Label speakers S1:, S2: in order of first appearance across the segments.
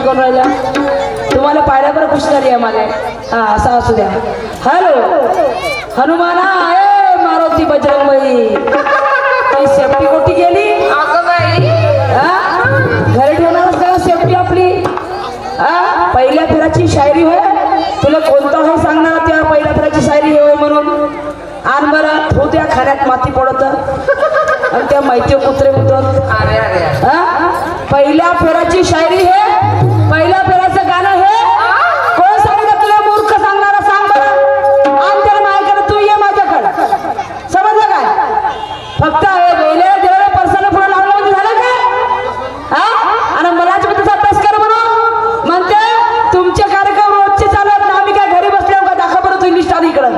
S1: करून राहिला तुम्हाला पाहिल्या बरं खुश झाली आहे मला हा असा असू द्या हॅलो हनुमाना ए मारुती बजरंगबाई काही सेफ्टी कोठी गेली घरी ठेवणारच का सेफ्टी आपली पहिल्या फेराची शायरी होय तुला कोणता होय सांगणार त्या पहिल्या फेराची शायरी होय म्हणून आण बरं हो त्या खाण्यात माती पडत आणि त्या माहिती कुत्रे म्हणतात पहिल्या फेराची शायरी हे पहिल्या फेराचं गाणं हे कोण सांगितलं तुला मूर्ख सांगणारा सांग बरं आणि त्याला माझ्याकडे तू ये माझ्याकडे समजलं काय फक्त गेलेल्या गेलेल्या पर्साला पुढे लावलं म्हणजे झालं काय आणि मलाच त्याचा अभ्यास कर म्हणून म्हणते तुमचे कार्यक्रम रोजचे चालत ना आम्ही काय घरी बसल्यावर का दाखव बरं तू लिस्ट आली इकडं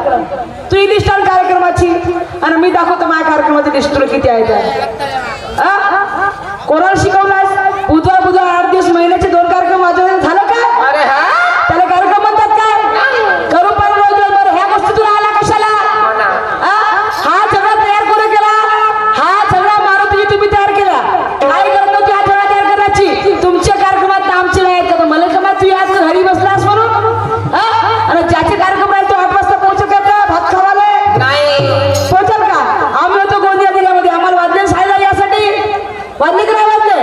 S1: तू ही लिस्ट आली कार्यक्रमाची आणि मी दाखवतो माझ्या कार्यक्रमाची लिस्ट तुला किती आहे कोणाला शिकवलास बुधवार 8 दिवस महिन्याचे 2 कार्यक्रम वाजवले झालं का त्याला कार्यक्रम म्हणतात काय करू पाहिजे बरं ह्या गोष्टी तुला आला कशाला हा सगळा तयार कोणी केला हा सगळा मारुती तुम्ही तयार केला काय करत नव्हती हा सगळा तयार करायची तुमच्या कार्यक्रमात आमचे नाही आहेत का मला का तू आज घरी बसलास म्हणून आणि ज्याचे कार्यक्रम आहे तो 8 वाजता पोहोचू का भात खावाले नाही पोहोचल का आम्ही होतो गोंदिया जिल्ह्यामध्ये आम्हाला वाजले सायला यासाठी वाजले का वाजले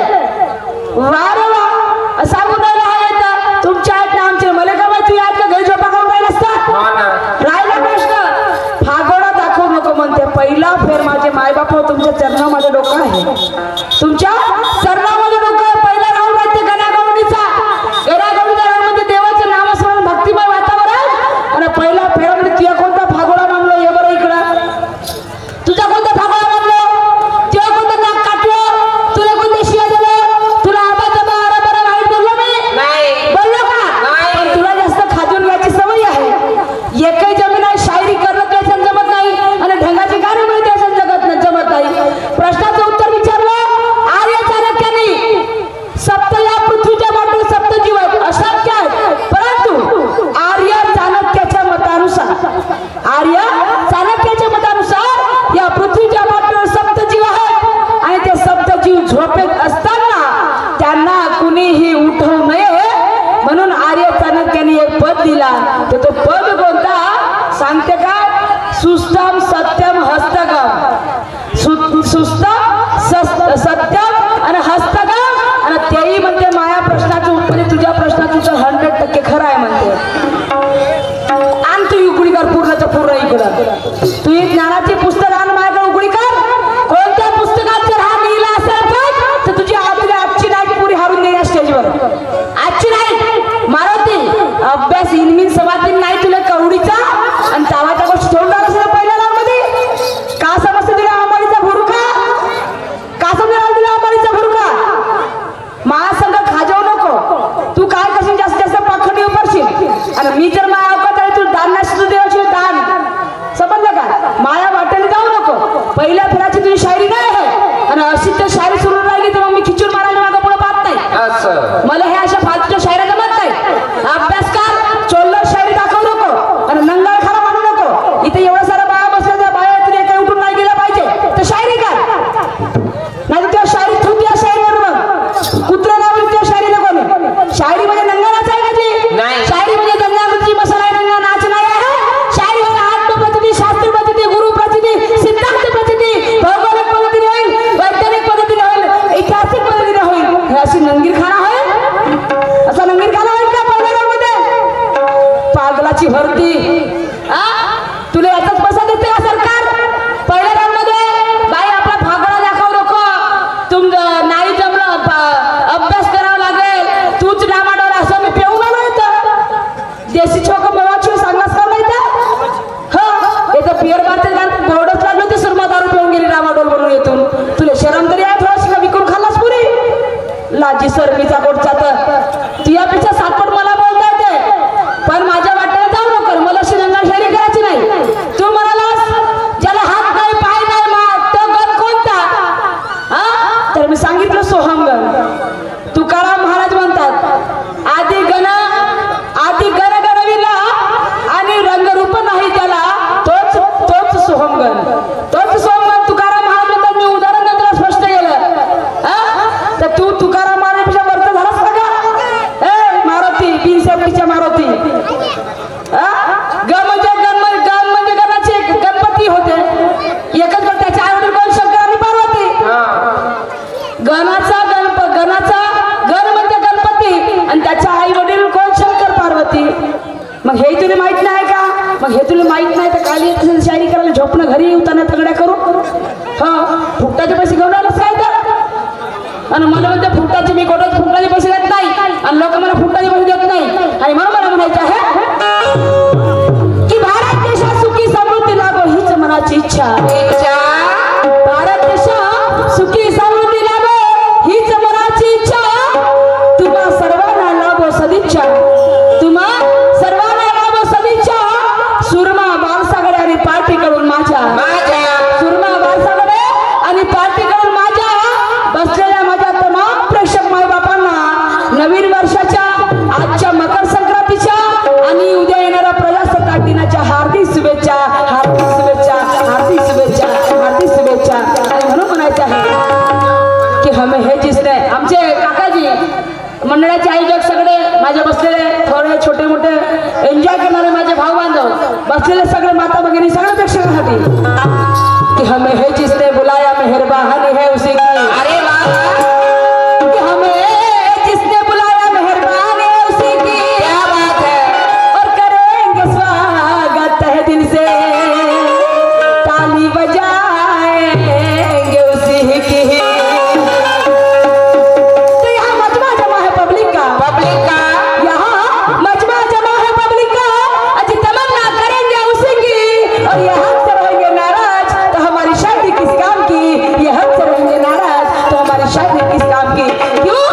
S1: वा रे वा सांगून राहिला हा येतं तुमच्या आहेत ना आमचे मला का माहिती आज का घरी झोपा खाऊन राहिला असता राहिला प्रश्न फागोडा दाखवू नको म्हणते पहिला फेर माझे मायबाप तुमच्या चरणामध्ये डोकं आहे तुमच्या चरणामध्ये डोकं आहे पहिला राहून राहते गणागवणीचा गणागवणीमध्ये देवाचे नामस्मरण भक्तिमय वातावरण आणि पहिला फेरामध्ये तुझ्या कोणता फागोडा मानलो हे बरं इकडं तुझा कोणता फागोडा मानलो तुझ्या कोणतं नाक काटलं तुला कोणतं शिया दिलं तुला आबाचा बारा बरं वाईट बोललो मी बोललो का पण तुला जास्त खाजून घ्यायची सवय आहे एकही जमीन आहे शायरी करणं त्याच्यात जमत नाही आणि ढंगाची गाणी मिळते त्याच्यात जगत जमत नाही प्रश्नाचं उत्तर विचारलं आर्य चाणक्याने सप्त या पृथ्वीच्या बाजूला सप्त जीव आहेत अशक्य आहेत परंतु आर्य चाणक्याच्या मतानुसार या पृथ्वीच्या बाजूला सप्त जीव आहेत आणि ते सप्त जीव झोपेत असताना त्यांना कुणीही उठवू नये म्हणून आर्य चाणक्याने एक पद दिला तर तो पद कोणता सांगते का सुस्तम सत्यम हस्तगम सुस्तम सत्यम आणि हस्तगम आणि तेही म्हणते माया प्रश्नाचं उत्तर तुझ्या प्रश्नाचं उत्तर 100% खरं आहे म्हणते आण तू उघडी कर पूर्णच्या पूर्ण इकडं तू एक ज्ञानाची पुस्तक आण माझ्याकडे उघडी कर कोणत्या पुस्तकात जर हा लिहिला असेल तर तुझी आजची नाईट पुरी हारून देण्या स्टेजवर आजची नाईट मारुती अभ्यास इनमिन समाधीन नाही तुला कवडीचा आणि तावाच्या गोष्टी सोडून असेल पहिल्या लावमध्ये का समजते तुला अंबानीचा भुरका का समजा तुला अंबानीचा भुरका महासंघ खाजवू नको तू काय करशील जास्तीत जास्त पाखंडी उभारशील आणि मी जर माया अवकात आहे तू दान नसतो देवाशी दान समजलं का माया वाटेल जाऊ नको पहिल्या फेराची तुझी शायरी नाही आहे आणि अशी तर शायरी सुरू राहिली तर मग मी खिचून मारायला मागं पुढे पाहत नाही मला हे अशा फालतूच्या शायऱ्या जमत नाही अभ्यास कर चोल्लर शायरी दाखवू नको आणि नंगाळ खाना मानू नको इथे एवढं सारं बाया बसल्या त्या बाया तुला काही उठून नाही गेला पाहिजे तर शायरी कर नाही त्या शायरी थुकी या शायरीवर मग कुत्रा नावाने त्या शायरी नको शायरी म्हणजे नंगाळाच आहे का जी शायरी म्हणजे गंगावरची मसाला आहे नंगा नाच नाही आहे शायरी म्हणजे आत्मप्रचिती शास्त्रीय प्रचिती गुरु प्रचिती सिद्धांत प्रचिती भौगोलिक पद्धतीने होईल वैज्ञानिक पद्धतीने होईल ऐतिहासिक पद्धतीने होईल हे अशी नंगीर खाना होईल असा नंगीर खाना होईल का पहिल्या पागलाची भरती तुला याचाच पैसा देते का सरकार पहिल्या राऊंडमध्ये बाई आपला फागोडा दाखवू नको तुम नाही जमलं अभ्यास करावा लागेल तूच डामाडोल असं मी पेऊ मला येतं देशी छोक मवाची सांगलास का नाही तर याचं पिअर बारचं गाण बोर्डच लागलं ते सुरमा दारू पिऊन गेली डामाडोल म्हणून येतून तुला शरम तरी आहे थोडा विकून खाल्लास पुरी लाजी सरमीचा गोडचा तर तू यापेक्षा 7 पट मला बोलता येते पण माझ्या वाट्याला जाऊ नको मला अशी रंगाळ शायरी करायची नाही तू म्हणालास ज्याला हात नाही पाय नाही माग तो गण कोणता तर मी सांगितलं सोहम गण तुकाराम महाराज म्हणतात आधी गण गणविला आणि रंगरूप नाही त्याला तोच सोहमगण तुकाराम महाराज म्हणतात मी उदाहरण नंतर स्पष्ट केलं तर तू तुकाराम महाराजांपेक्षा तुला माहित नाही का? मग हे तुला माहित नाही तर काली शायरी करायला झोपणं घरी उताना तगड्या करू. हा फुकटाचे पैसे घेऊन आलास काय तर? आणि मला म्हणते फुकटाचे, मी कोणाचे फुकटाचे पैसे देत नाही आणि लोक मला फुकटाचे पैसे देत नाही. आणि म्हणून मला म्हणायचं आहे की भारत देशात सुखी समृद्धी लाभो हीच मनाची इच्छा. भारत देशात सुखी समृद्धी लाभो हीच मनाची इच्छा. तुम्हा सर्वांना लाभो सदिच्छा. तुम्हा सर्वांना लाभो सदिच्छा. सुरमा बारसागडे आणि पार्टी करून माझ्या सुरमा बारसागडे आणि पार्टी करून माझ्या बसलेल्या माझ्या तमाम प्रेक्षक मायबापांना नवीन वर्षाच्या आजच्या मकर संक्रांतीच्या आणि उद्या येणाऱ्या प्रजासत्ताक दिनाच्या हार्दिक शुभेच्छा, हार्दिक शुभेच्छा, हार्दिक शुभेच्छा, हार्दिक शुभेच्छा. आणि म्हणून म्हणायचं आहे की हमें हे जिसने आमचे काकाजी मंडळाचे आयोजक सगळे माझे बसलेले थोडे छोटे मोठे एन्जॉय करणारे माझे भाऊ बांधव बसलेले सगळे माता भगिनी सगळे प्रेक्षकांसाठी कि हमें है जिसने बुलाया मेहरबानी है उसी की. अरे कि हमें जिसने बुलाया मेहरबानी है उसी की. क्या बात है. और करेंगे स्वागत तहे दिल से ताली बजाएंगे उसी की. तो यहाँ मजमा जमा है पब्लिक का यहाँ मजमा जमा है पब्लिक का. अजी तमन्ना करेंगे उसी की. और ये हद से रहेंगे नाराज तो हमारी शायरी किस काम की. ये हद से रहेंगे नाराज तो हमारी शायरी किस काम की. क्यों?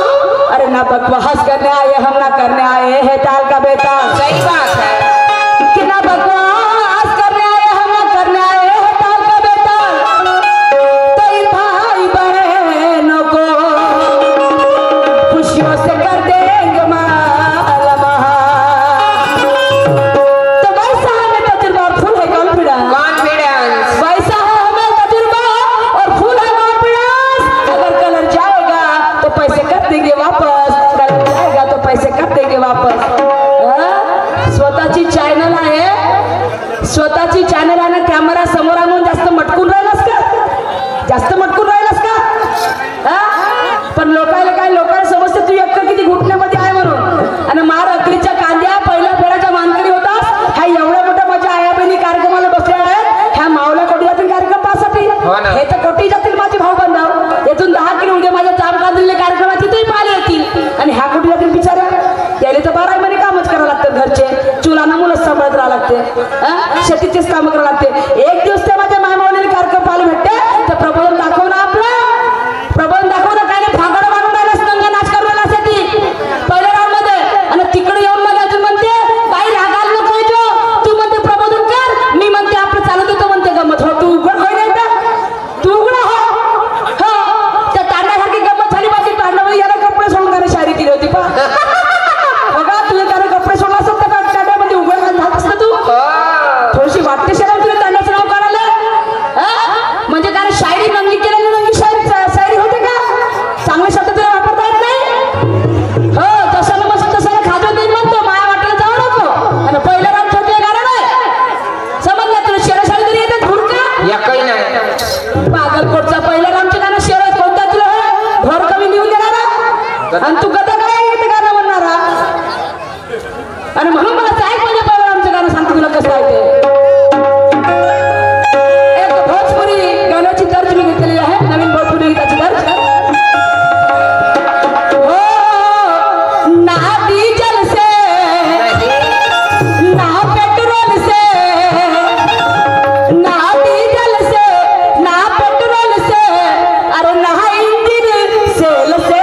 S1: अरे ना बकवास करने आए हम, ना करने आए हैं ताल का बेटा. सही बात है कि ना बकवास करने आए हम, ना करने आए हैं ताल का बेटा. तो इन भाई बहनों को खुशियों से कर देंगे माला महाल. तो वैसा हमें तजुर्बा और फुल है कॉन्फिडेंस. वैसा है हमें तजुर्बा और फुल है कॉन्फिडेंस. अगर कलर जाएगा तो पैसे कर देंगे वापस. कलर जाएगा तो पैसे कर देंगे वापस. स्वतःची चॅनल आहे, स्वतःची चॅनल आहे ना. कॅमेरा समोर आणून जास्त मटकून राहिलास का? जास्त मटकून राहिलास का? पण लोकांना काय, लोकांना समजते तू एक किती घुटण्यामध्ये आहे म्हणून. आणि मार अकलीच्या कांद्या पहिल्या फेऱ्याच्या मानकरी होतास. ह्या एवढ्या मोठ्या माझ्या आयाबहिणी कार्यक्रमाला बसल्या आहेत. ह्या मावला कोटी जातील कार्यक्रम पाहसाठी. हे तर कोटी जातील माझे भाऊ बांधव. येथून 10 किलो उद्या माझ्या जाम कांदलेल्या कार्यक्रमात तिथेही पाहिले येतील. आणि ह्या कोटी जातील बिचाऱ्या त्याला तर 12 महिने कामच करावं लागतं. घरचे चुलांना मुलंच सांभाळत राहावं लागते. शेतीचेच काम करावं लागते. एक दिवस त्या माझ्या मायमावलीने कार्यक्रम पाहायला भेटते तर प्रबोधन दाखव ना. आपलं प्रबोधन दाखव ना. काय नाही फागड बांधून राहिलास, नंगा नाच करून राहिलास पहिल्या राऊंड मध्ये. आणि तिकडे येऊन मला अजून म्हणते बाई रागाल नको जो. तू म्हणते प्रबोधन कर, मी म्हणते आपलं चालत होतं म्हणते गमत. हो तू उघड होय नाही का? तू उघडा हो. त्या तांड्यासारखी गमत झाली पाहिजे. तांड्यावर याला कपडे सोडून त्याने शायरी केली होती पा बघा. तुला त्याने कपडे सोडला असत तर तांड्यामध्ये उघड घालत असतं तू. थोडीशी वाटते शरम तुला तांड्याचं नाव काढायला. म्हणजे काय शायरी नंगी केलेली नंगी शायरी होते का? चांगले शब्द तुला वापरता येत नाही. हो जसं मस्त तसं खाजो देईन म्हणतो. माया वाटेला जाऊ नको. आणि पहिलं राम छोटे गाणं नाही समजलं तुला. शेराशाळी तरी येतात भुरका एकही नाही. पागलकोटचा पहिल्या रामचे गाणं शेर कोणता तुला भर कमी लिहून देणारा आणि तू गदा काय येते गाणं म्हणणारा. आणि म्हणून मला ऐक म्हणजे पहिलं रामचं गाणं सांगते तुला कसं आहे ते. एक भोजपुरी गाण्याची दर्ज मी घेतलेली आहे. नवीन भोजपुरी गीताची दर्ज. हो ना डीजल से ना पेट्रोल से, ना डीजल से ना पेट्रोल से, अरे ना इंजन सेल से.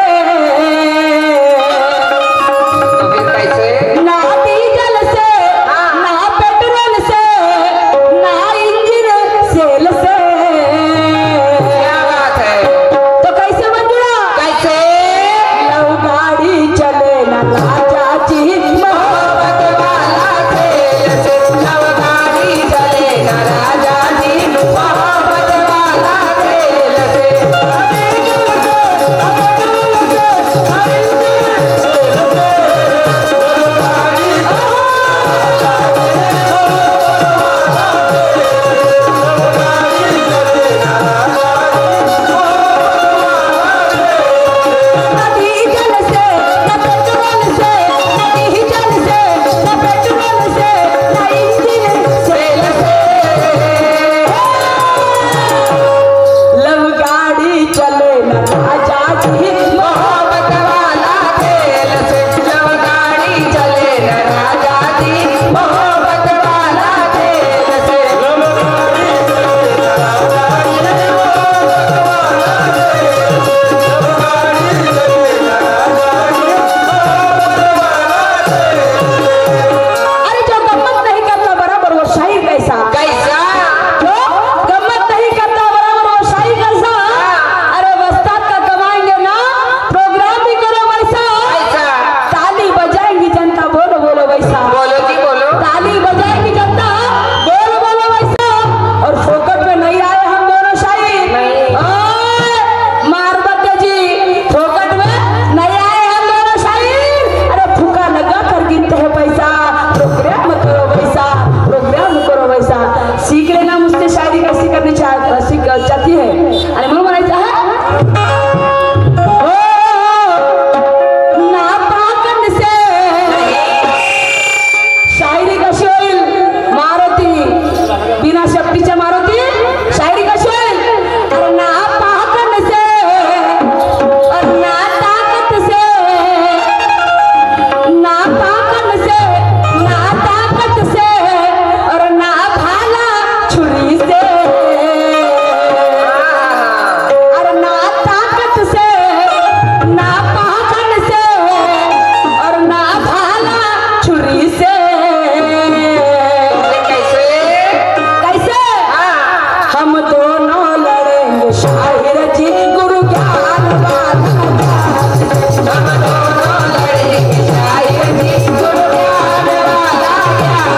S1: छुरी से, और ना ताकत से, ना पाखंड से, और ना भाला छुरी से।
S2: कैसे
S1: कैसे? हम दोनों लड़ेंगे शाहिर जी गुरु ज्ञान वाला।
S2: हम दोनों लड़ेंगे शाहिर जी गुरु ज्ञान वाला ज्ञान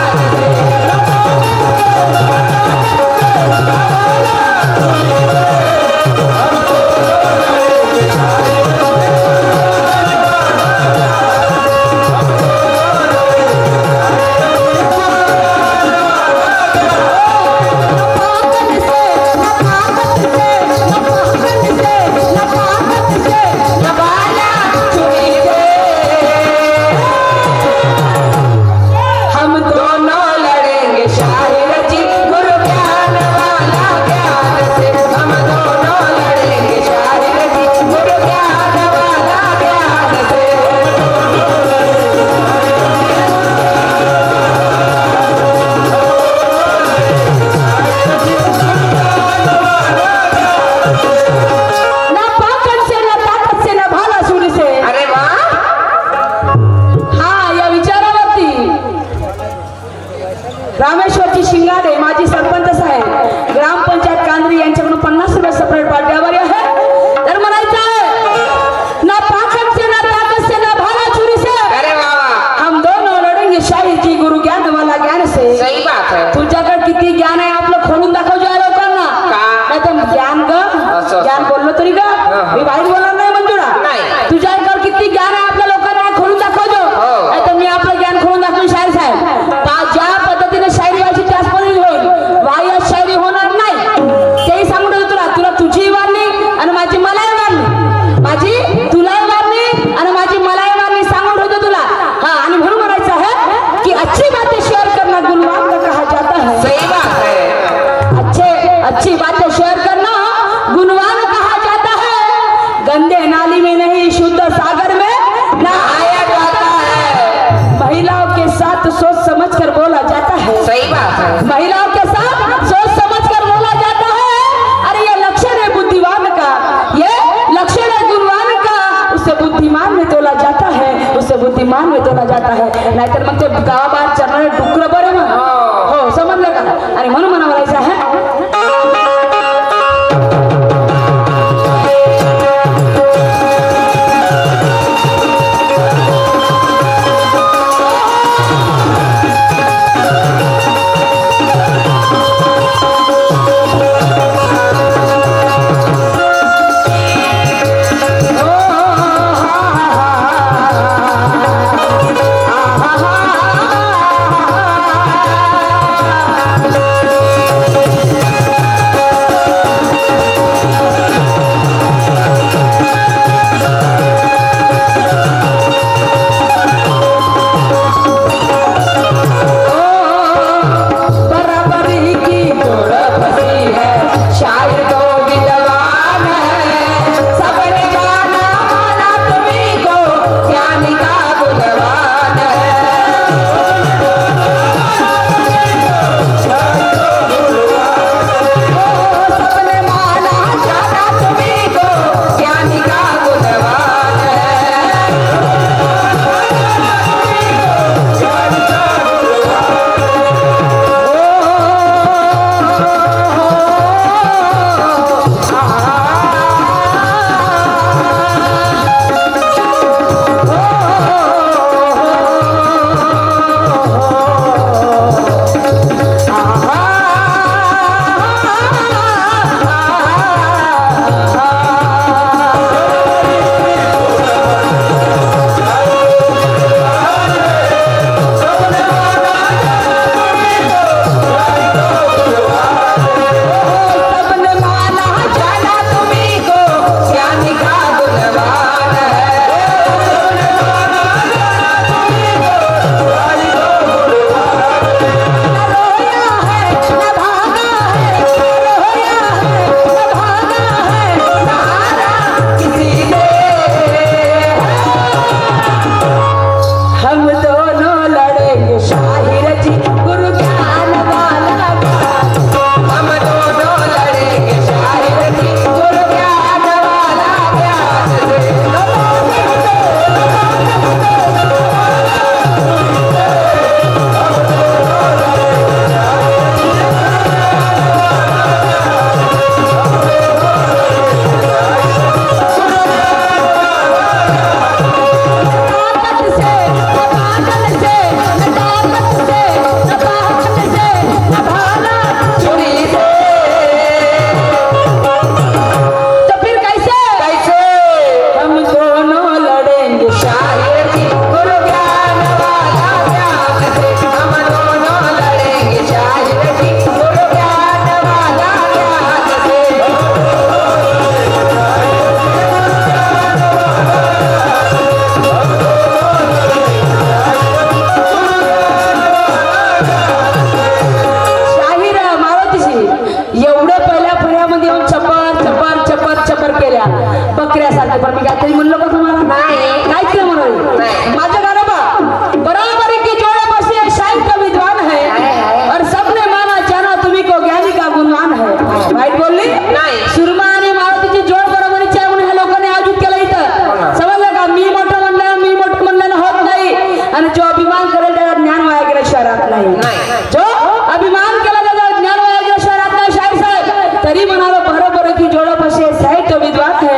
S1: रामेश्वरची शिंगाडे माजी सरपंच साहेब ग्रामपंचायत कांद्री यांच्याकडून 50 रुपये सेपरेट पाठवल्यावर आहे। तर म्हणायचं आहे ना पाखंड से ना ताकत से ना भाला छुरी से।
S2: अरे वाह
S1: हम दोनों लड़ेंगे शाहिर जी गुरु ज्ञान वाला ज्ञान से।
S2: सही बात है।
S1: तुझ्याकडे किती ज्ञान आहे आपलं खोलून दाखव ज्या लोकांना। नाही तर ज्ञान ग ज्ञान बोललो तरी ग मी वाईट बोलणार नाही मंजुळा। तुझ्याकडे किती ज्ञान आहे आपल्या लोकांना खोलून दाखव जो। नाही तर मी आपलं ज्ञान खोलून दाखवून शाहीर साहेब ज्या पद्धतीने शायरी व्हायची त्याच पद्धतीने होईल। वाह्य शायरी होणार नाही तेही सांगून ठेवतो तुला। तुला तुझी वारणी आणि माझी मलाही वारणी, माझी तुलाही वारणी आणि माझी मलाही वारणी सांगून ठेवतो तुला। हा आणि म्हणून म्हणायचं आहे की अच्छी बातें शेअर करना गुणवान का कहा जाता है।
S2: सही बात है।
S1: अच्छी बातें शेयर करना गुणवान कहा जाता है। गंदे नाली में नहीं शुद्ध सागर में नहाया जाता है। महिलाओं के साथ सोच समझ कर बोला जाता है।
S2: सही बात है।
S1: महिलाओं के साथ सोच समझ कर बोला जाता है। अरे ये लक्षण है बुद्धिमान का, ये लक्षण है गुणवान का। उसे बुद्धिमान में तोला जाता है, उसे बुद्धिमान में तोला जाता है। नाहीतर मग ते गावाबाहेर चरणारे डुकर बरे मग हो समजलं का। आणि म्हणून मला म्हणायचं आहे पण मी काहीतरी म्हणलो का तुम्हाला
S2: नाही.
S1: काहीच नाही म्हणलं
S2: नाही.
S1: माझं गाणं बा बराबर की जोड़े बसे एक शायर का विद्वान है और सबने माना जाना तुम्ही को ज्ञानी का गुणवान है वाईट बोलली
S2: नाही.
S1: सुरमा आणि मारुतीची जोड बरोबरीची आहे म्हणून ह्या लोकांनी आयोजित केलं इथं समजलं का मी मोठं म्हणल्यानं होत नाही आणि जो अभिमान करेल त्याला ज्ञान वाया गेल्याशिवाय राहत नाही जो अभिमान केला त्याचा ज्ञान वाया गेल्याशिवाय राहत नाही शाहीर साहेब तरी म्हणालो बरोबर की जोड़ बसे साहित्य विद्वान है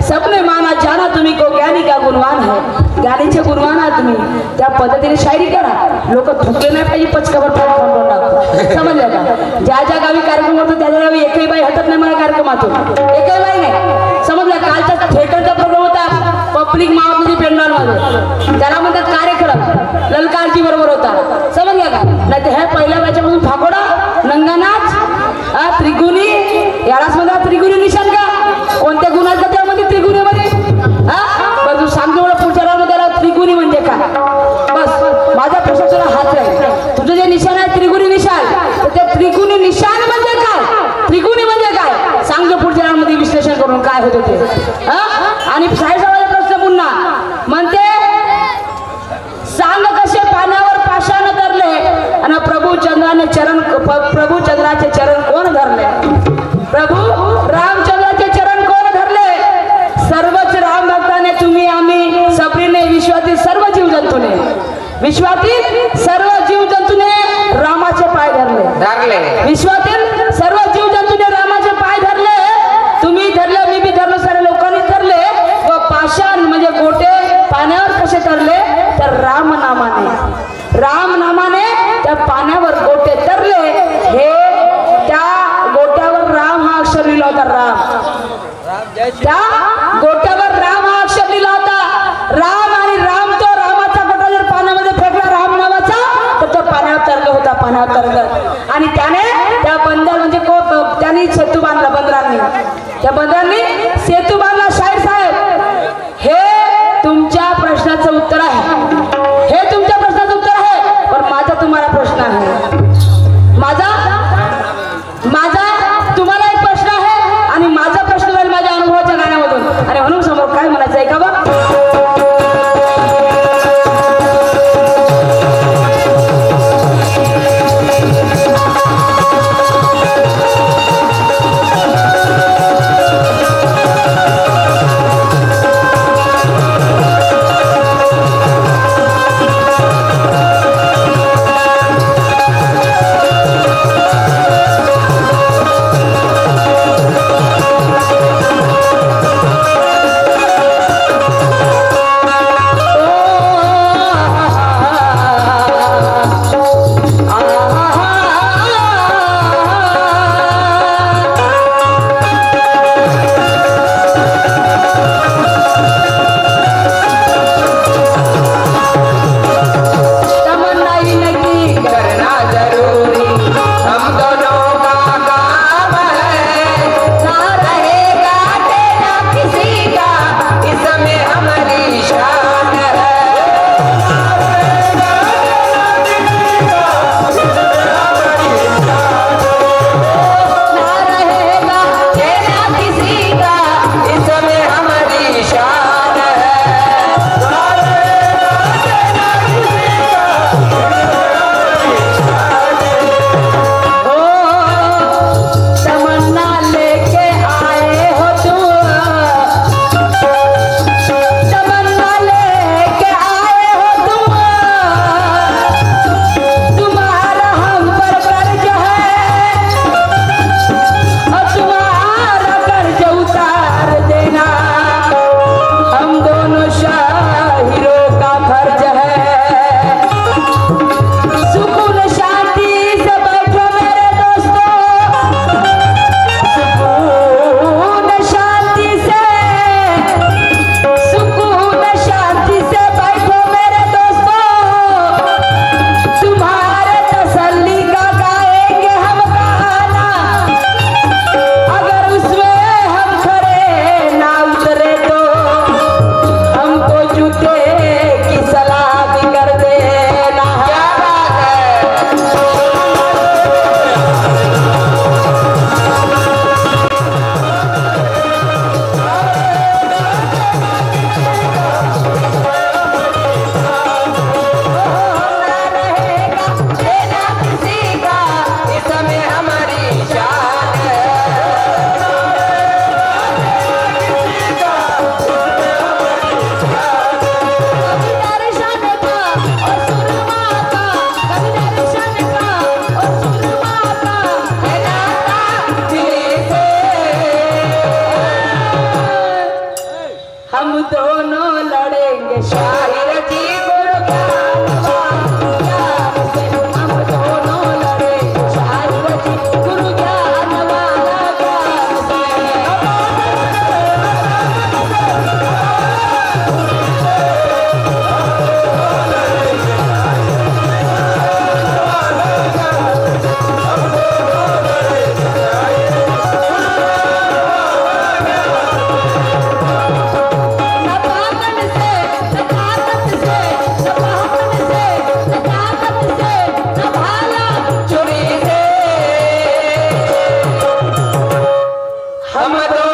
S1: सबने माना जाना तुम्ही को ज्ञानी का गुणवान है ज्ञानीचे गुणवान आहात तुम्ही त्या पद्धतीने शायरी करा लोक थुकले नाही पाहिजे पचकावर समजलं का ज्या ज्या गावी कार्यक्रम होतो त्या गावी एकही बाई हटत नाही मला कार्यक्रमातून एकही बाई नाही समजलं कालचा थिएटरचा प्रोग्राम होता पब्लिक मावळमध्ये पेंडॉल मध्ये त्याला म्हणतात कार्यक्रम ललकारजी बरोबर होता समजलं का नाही तर ह्या पहिल्या बायच्यापासून फाकोडा नंगा नाच त्रिगुणी यालाच म्हणतात त्रिगुणी निशाण का कोणत्या गुणाचा त्यामध्ये त्रिगुणी मध्ये बस तू सांगतो एवढं पुढच्या त्याला त्रिगुणी म्हणजे काय बस माझा प्रश्न तुला हाच आहे तुझं जे निशाण आहे त्रिगुणी निशाण तर ते त्रिगुणी निशाण म्हणजे काय त्रिगुणी म्हणजे काय सांगतो पुढच्या राऊंडमध्ये विश्लेषण करून काय होते ते आणि साहेबाचा प्रश्न पुन्हा म्हणते सांग कसे पाण्यावर पाषाण धरले आणि प्रभू चंद्राचे चरण कोण धरले प्रभू रामचंद्राचे चरण कोण धरले सर्वच राम भक्ताने तुम्ही आम्ही सबरीने विश्वातील सर्व जीवजंतूने रामाचे पाय धरले विश्वातील सर्व जीवजंतूने रामाचे पाय धरले तुम्ही धरले मी बी धरलो सारे लोकांनी धरले व पाषाण म्हणजे गोटे पाण्यावर कसे धरले तर राम नामाने त्या पाण्यावर गोटे तरले हे त्या गोट्यावर राम हा अक्षर लिहिला होता त्या गोट्यावर राम हा अक्षर लिहिला होता राम आणि राम तो रामाचा गोटा जर पाण्यामध्ये फेकला राम नावाचा तर तो पाण्यावर तरला होता पाण्यावर तरलं आणि त्याने त्या बंदर म्हणजे त्यांनी सेतू बांधला बंदरांनी त्या बंदरांनी सेतू बांधला शाहीर साहेब हे तुमच्या प्रश्नाचं उत्तर आहे पण माझा तुम्हाला प्रश्न आहे माझा तुम्हाला एक प्रश्न आहे आणि माझा प्रश्न राहील माझ्या अनुभवाच्या गाण्यामधून आणि म्हणून समोर काय म्हणायचं आहे का बा
S2: हम दो